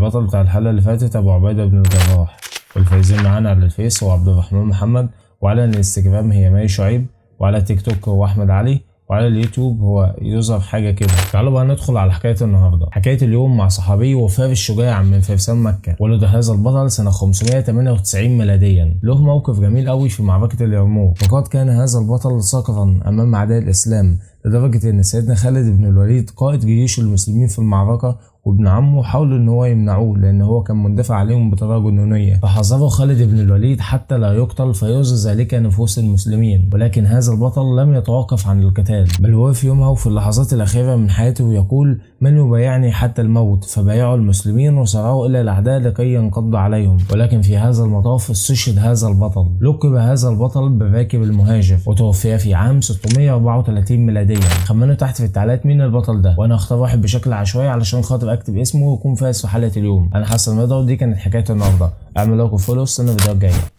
البطل بتاع الحلقة اللي فاتت أبو عبيدة بن الجراح، والفايزين معانا على الفيس هو عبد الرحمن محمد، وعلى الانستجرام هي مي شعيب، وعلى تيك توك هو أحمد علي، وعلى اليوتيوب هو يوزر حاجة كده. تعالوا بقى ندخل على حكاية النهاردة. حكاية اليوم مع صحابي وفار الشجاع من فرسان مكة. ولد هذا البطل سنة 598 ميلاديا. له موقف جميل قوي في معركة اليرموك، وقد كان هذا البطل ساقطا أمام أعداء الإسلام، لدرجة إن سيدنا خالد بن الوليد قائد جيوش المسلمين في المعركة وابن عمه حاولوا ان هو يمنعوه لان هو كان مندفع عليهم بطريقه جنونيه، فحذره خالد بن الوليد حتى لا يقتل فيؤذي ذلك نفوس المسلمين. ولكن هذا البطل لم يتوقف عن القتال، بل وقف يومها وفي اللحظات الاخيره من حياته يقول: من يبايعني حتى الموت؟ فبايعوا المسلمين وسارعوا الى الاعداء لكي ينقضوا عليهم. ولكن في هذا المطاف استشهد هذا البطل. لقب هذا البطل بالراكب المهاجر، وتوفي في عام 634 ميلاديا. خمنوا تحت في التعليقات مين البطل ده، وانا اختار واحد بشكل عشوائي علشان خاطر اكتب اسمه ويكون فاز في حلقة اليوم. انا حسن رضا ودي كانت حكاية النهارده. اعمل لايك وفولو، استنى الفيديوهات الجاية.